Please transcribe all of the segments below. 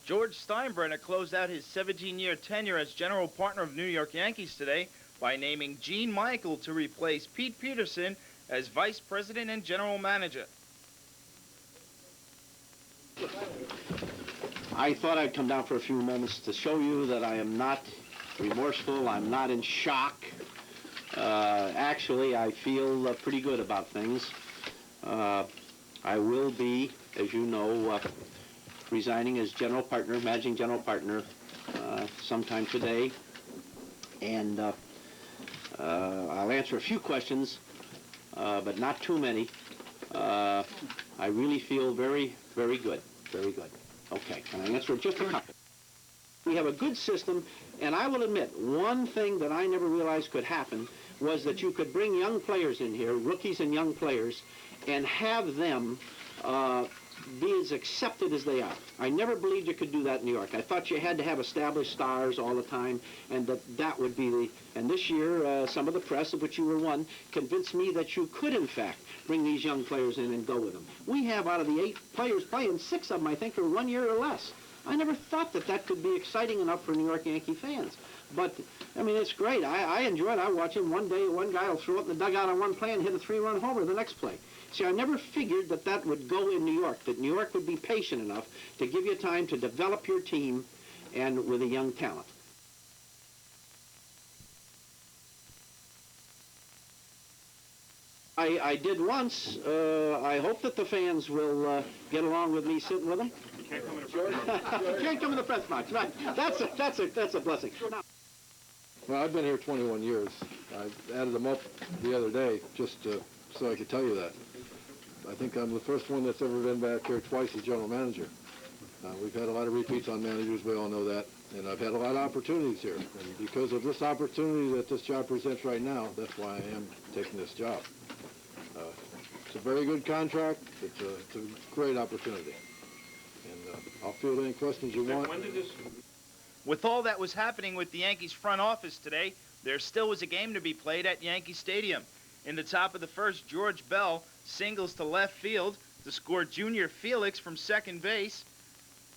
George Steinbrenner closed out his 17-year tenure as general partner of New York Yankees today by naming Gene Michael to replace Pete Peterson as vice president and general manager. I thought I'd come down for a few moments to show you that I am not remorseful, I'm not in shock. Actually, I feel pretty good about things. I will be, as you know, resigning as general partner, managing general partner, sometime today. And I'll answer a few questions, but not too many. I really feel very, very good, very good. Okay, can I answer just a couple? We have a good system, and I will admit, one thing that I never realized could happen was that you could bring young players in here, rookies and young players, and have them be as accepted as they are. I never believed you could do that in New York. I thought you had to have established stars all the time, and that would be the... And this year, some of the press, of which you were one, convinced me that you could, in fact, bring these young players in and go with them. We have, out of the 8 players playing, 6 of them, I think, are 1 year or less. I never thought that that could be exciting enough for New York Yankee fans. But, I mean, it's great. I enjoy it. I watch him. One day, one guy will throw it in the dugout on one play and hit a 3-run homer the next play. See, I never figured that that would go in New York, that New York would be patient enough to give you time to develop your team and with a young talent. I did once. I hope that the fans will get along with me sitting with them. Can't come in the press. Can't come in the press box, right. That's a blessing. Well, I've been here 21 years. I added them up the other day just so I could tell you that. I think I'm the first one that's ever been back here twice as general manager. We've had a lot of repeats on managers, we all know that, and I've had a lot of opportunities here. And because of this opportunity that this job presents right now, that's why I am taking this job. It's a very good contract. It's a great opportunity. And I'll field any questions you want. With all that was happening with the Yankees front office today, there still was a game to be played at Yankee Stadium. In the top of the first, George Bell singles to left field to score Junior Felix from second base.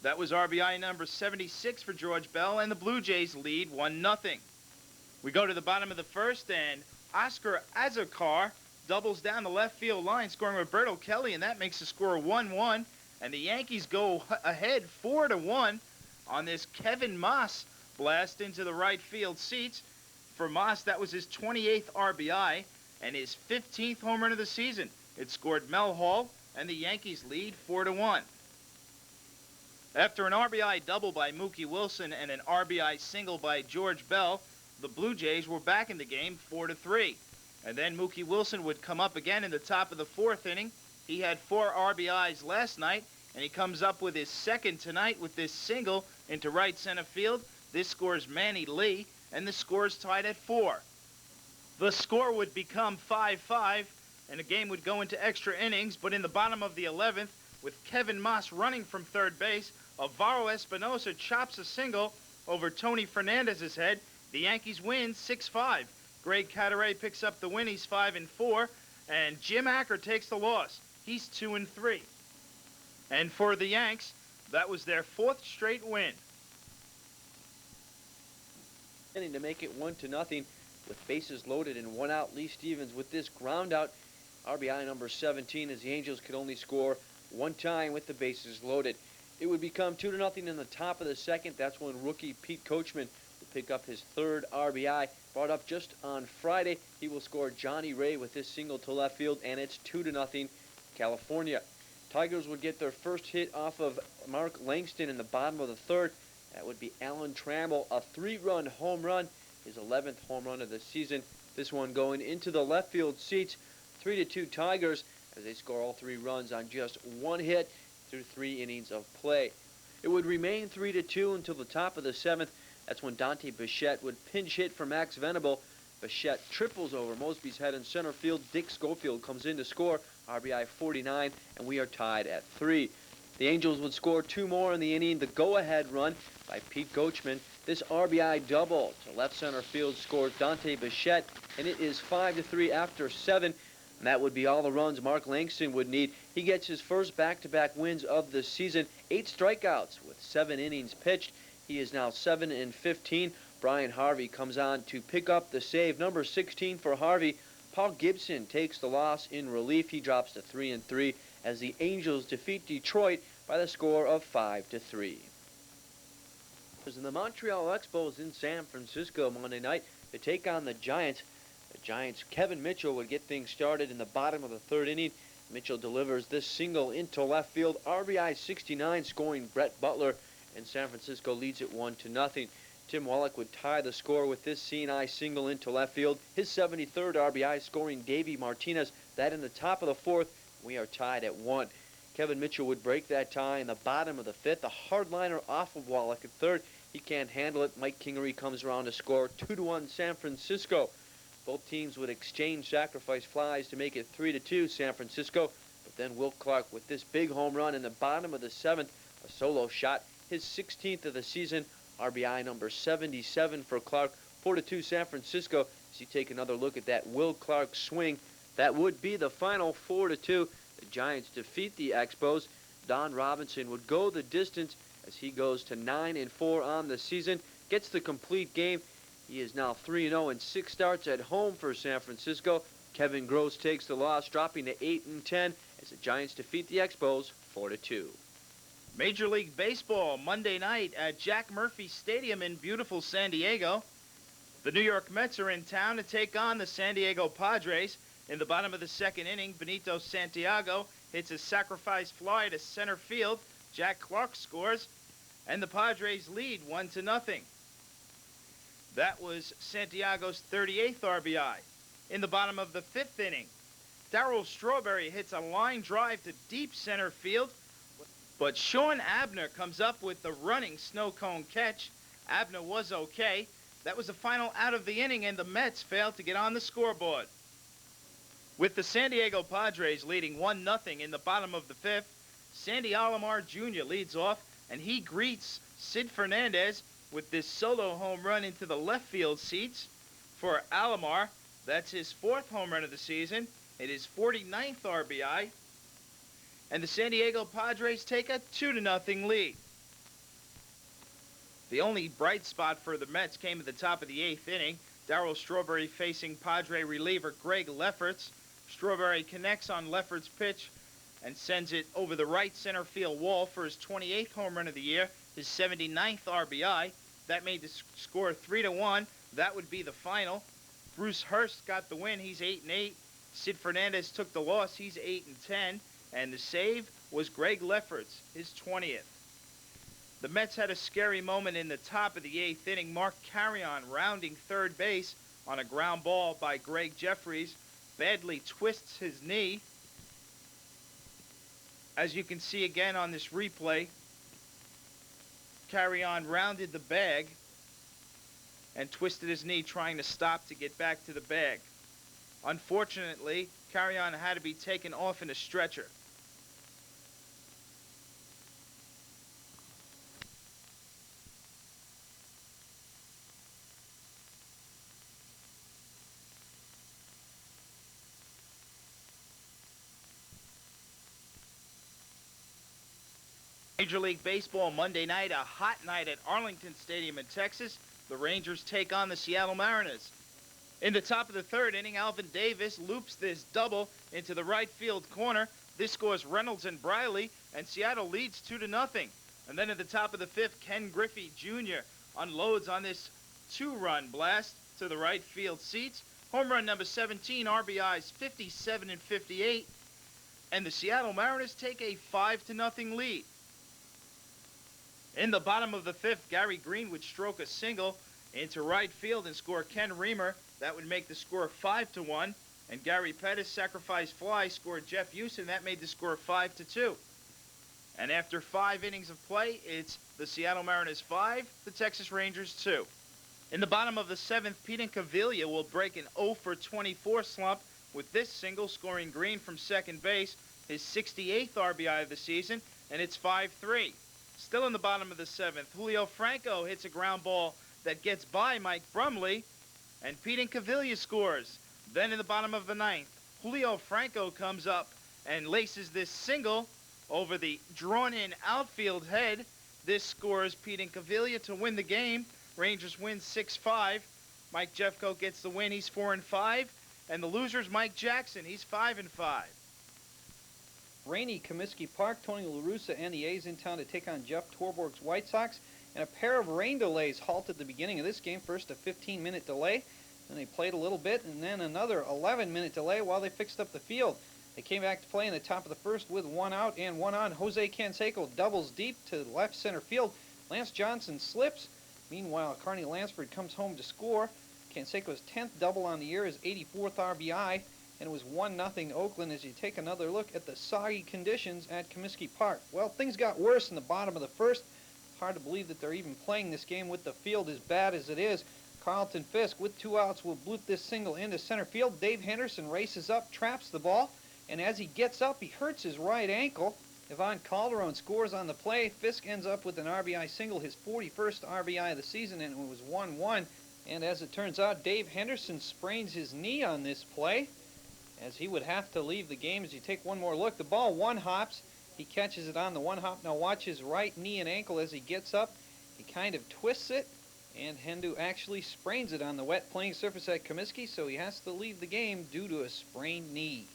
That was RBI number 76 for George Bell, and the Blue Jays lead 1-0. We go to the bottom of the first, and Oscar Azocar doubles down the left field line, scoring Roberto Kelly, and that makes the score 1-1. And the Yankees go ahead 4-1 on this Kevin Moss blast into the right field seats. For Moss, that was his 28th RBI and his 15th home run of the season. It scored Mel Hall, and the Yankees lead 4-1. After an RBI double by Mookie Wilson and an RBI single by George Bell, the Blue Jays were back in the game 4-3. And then Mookie Wilson would come up again in the top of the 4th inning. He had 4 RBIs last night, and he comes up with his second tonight with this single into right center field. This scores Manny Lee, and the score is tied at 4. The score would become 5-5, and the game would go into extra innings, but in the bottom of the 11th, with Kevin Moss running from third base, Alvaro Espinosa chops a single over Tony Fernandez's head. The Yankees win 6-5. Greg Cadaret picks up the win. He's 5-4, and Jim Acker takes the loss. He's 2-3. And for the Yanks, that was their 4th straight win. To make it 1-0 with bases loaded and 1 out. Lee Stevens with this ground out RBI number 17, as the Angels could only score 1 time with the bases loaded. It would become 2-0 in the top of the 2nd. That's when rookie Pete Coachman will pick up his 3rd RBI. Brought up just on Friday, he will score Johnny Ray with this single to left field, and it's 2-0 California. Tigers would get their first hit off of Mark Langston in the bottom of the 3rd. That would be Alan Trammell, a 3-run home run, his 11th home run of the season. This one going into the left field seats. 3-2 Tigers as they score all 3 runs on just 1 hit through 3 innings of play. It would remain 3-2 until the top of the 7th. That's when Dante Bichette would pinch hit for Max Venable. Bichette triples over Mosby's head in center field. Dick Schofield comes in to score RBI 49, and we are tied at 3. The Angels would score 2 more in the inning. The go-ahead run by Pete Coachman. This RBI double to left center field scores Dante Bichette, and it is 5-3 after 7. And that would be all the runs Mark Langston would need. He gets his first back-to-back wins of the season. 8 strikeouts with 7 innings pitched. He is now 7-15. Brian Harvey comes on to pick up the save. Number 16 for Harvey. Paul Gibson takes the loss in relief. He drops to 3-3 as the Angels defeat Detroit by the score of 5-3. In the Montreal Expos in San Francisco Monday night to take on the Giants. The Giants' Kevin Mitchell would get things started in the bottom of the 3rd inning. Mitchell delivers this single into left field. RBI 69, scoring Brett Butler, and San Francisco leads it 1-0. Tim Wallach would tie the score with this C&I single into left field. His 73rd RBI, scoring Davey Martinez. That in the top of the 4th. We are tied at 1. Kevin Mitchell would break that tie in the bottom of the 5th. A hardliner off of Wallach at 3rd. He can't handle it. Mike Kingery comes around to score 2-1 San Francisco. Both teams would exchange sacrifice flies to make it 3-2 San Francisco. But then Will Clark with this big home run in the bottom of the 7th. A solo shot, his 16th of the season. RBI number 77 for Clark. 4-2 San Francisco. As you take another look at that Will Clark swing, that would be the final 4-2. The Giants defeat the Expos. Don Robinson would go the distance as he goes to 9-4 on the season. Gets the complete game. He is now 3-0 in 6 starts at home for San Francisco. Kevin Gross takes the loss, dropping to 8-10 as the Giants defeat the Expos 4-2. Major League Baseball Monday night at Jack Murphy Stadium in beautiful San Diego. The New York Mets are in town to take on the San Diego Padres. In the bottom of the 2nd inning, Benito Santiago hits a sacrifice fly to center field. Jack Clark scores, and the Padres lead 1-0. That was Santiago's 38th RBI. In the bottom of the 5th inning, Darryl Strawberry hits a line drive to deep center field, but Sean Abner comes up with the running snow cone catch. Abner was okay. That was the final out of the inning, and the Mets failed to get on the scoreboard. With the San Diego Padres leading 1-0 in the bottom of the 5th, Sandy Alomar Jr. leads off, and he greets Sid Fernandez with this solo home run into the left field seats. For Alomar, that's his 4th home run of the season. It is 49th RBI. And the San Diego Padres take a 2-0 lead. The only bright spot for the Mets came at the top of the 8th inning. Darryl Strawberry facing Padre reliever Greg Lefferts. Strawberry connects on Lefferts' pitch and sends it over the right center field wall for his 28th home run of the year, his 79th RBI. That made the score 3-1. That would be the final. Bruce Hurst got the win. He's 8-8. Sid Fernandez took the loss. He's 8-10. And the save was Greg Lefferts, his 20th. The Mets had a scary moment in the top of the 8th inning. Mark Carrion rounding 3rd base on a ground ball by Greg Jeffries. Badly twists his knee. As you can see again on this replay, Carrion rounded the bag and twisted his knee trying to stop to get back to the bag. Unfortunately, Carrion had to be taken off in a stretcher. Major League Baseball Monday night, a hot night at Arlington Stadium in Texas. The Rangers take on the Seattle Mariners. In the top of the 3rd inning, Alvin Davis loops this double into the right field corner. This scores Reynolds and Briley, and Seattle leads 2-0. And then at the top of the 5th, Ken Griffey Jr. unloads on this 2-run blast to the right field seats. Home run number 17, RBIs 57 and 58. And the Seattle Mariners take a 5-0 lead. In the bottom of the 5th, Gary Green would stroke a single into right field and score Ken Reamer. That would make the score 5-1. And Gary Pettis' sacrifice fly scored Jeff Houston. That made the score 5-2. And after 5 innings of play, it's the Seattle Mariners 5, the Texas Rangers 2. In the bottom of the 7th, Pete Incaviglia will break an 0-for-24 slump with this single, scoring Green from second base, his 68th RBI of the season, and it's 5-3. Still in the bottom of the 7th, Julio Franco hits a ground ball that gets by Mike Brumley, and Pete Incaviglia scores. Then in the bottom of the 9th, Julio Franco comes up and laces this single over the drawn-in outfield head. This scores Pete Incaviglia to win the game. Rangers win 6-5. Mike Jeffco gets the win. He's 4-5. And the loser's Mike Jackson. He's 5-5. Rainy Comiskey Park, Tony La Russa and the A's in town to take on Jeff Torborg's White Sox. And a pair of rain delays halted the beginning of this game. First a 15-minute delay, then they played a little bit, and then another 11-minute delay while they fixed up the field. They came back to play in the top of the first with one out and one on. Jose Canseco doubles deep to left center field. Lance Johnson slips. Meanwhile, Carney Lansford comes home to score. Canseco's 10th double on the year, his 84th RBI, and it was 1-0 Oakland as you take another look at the soggy conditions at Comiskey Park. Well, things got worse in the bottom of the first. Hard to believe that they're even playing this game with the field as bad as it is. Carlton Fisk, with 2 outs, will bloop this single into center field. Dave Henderson races up, traps the ball, and as he gets up, he hurts his right ankle. Ivan Calderon scores on the play. Fisk ends up with an RBI single, his 41st RBI of the season, and it was 1-1. And as it turns out, Dave Henderson sprains his knee on this play, as he would have to leave the game. As you take one more look, the ball one-hops. He catches it on the one-hop. Now watch his right knee and ankle as he gets up. He kind of twists it, and Hendu actually sprains it on the wet playing surface at Comiskey, so he has to leave the game due to a sprained knee.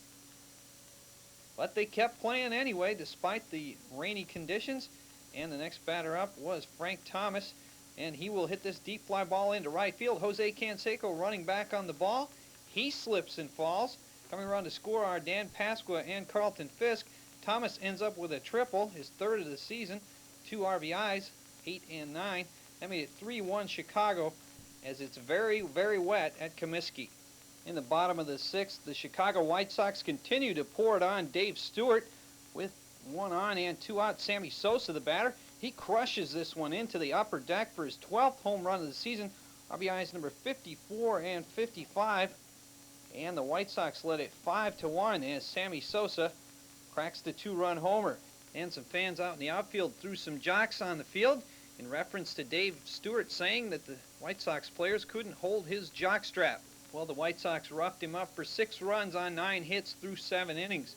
But they kept playing anyway, despite the rainy conditions. And the next batter up was Frank Thomas, and he will hit this deep fly ball into right field. Jose Canseco running back on the ball. He slips and falls. Coming around to score are Dan Pasqua and Carlton Fisk. Thomas ends up with a triple, his 3rd of the season, 2 RBIs, 8 and 9. That made it 3-1 Chicago, as it's very, very wet at Comiskey. In the bottom of the 6th, the Chicago White Sox continue to pour it on Dave Stewart with 1 on and 2 out. Sammy Sosa, the batter, he crushes this one into the upper deck for his 12th home run of the season. RBIs number 54 and 55. And the White Sox led it 5-1 as Sammy Sosa cracks the 2-run homer. And some fans out in the outfield threw some jocks on the field in reference to Dave Stewart saying that the White Sox players couldn't hold his jockstrap. Well, the White Sox roughed him up for 6 runs on 9 hits through 7 innings.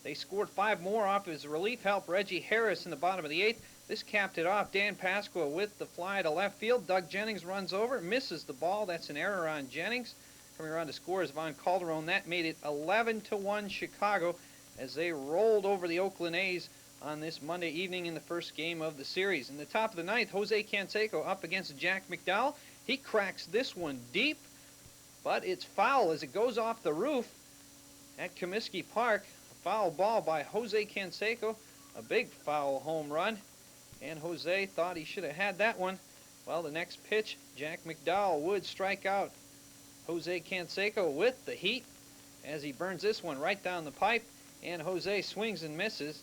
They scored 5 more off his relief help, Reggie Harris, in the bottom of the 8th. This capped it off. Dan Pasqua with the fly to left field. Doug Jennings runs over, misses the ball. That's an error on Jennings. Coming around to score is Von Calderon. That made it 11-1 Chicago as they rolled over the Oakland A's on this Monday evening in the first game of the series. In the top of the 9th, Jose Canseco up against Jack McDowell. He cracks this one deep, but it's foul as it goes off the roof at Comiskey Park. A foul ball by Jose Canseco, a big foul home run, and Jose thought he should have had that one. Well, the next pitch, Jack McDowell would strike out Jose Canseco with the heat as he burns this one right down the pipe, and Jose swings and misses.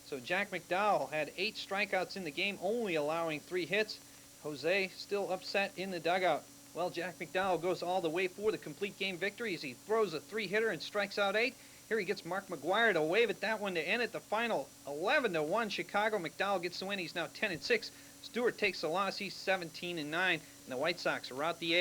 So Jack McDowell had 8 strikeouts in the game, only allowing 3 hits. Jose still upset in the dugout. Well, Jack McDowell goes all the way for the complete game victory as he throws a 3-hitter and strikes out 8. Here he gets Mark McGuire to wave at that one to end it. The final 11-1 Chicago. McDowell gets the win. He's now 10-6. Stewart takes the loss. He's 17-9. And the White Sox are out the A's.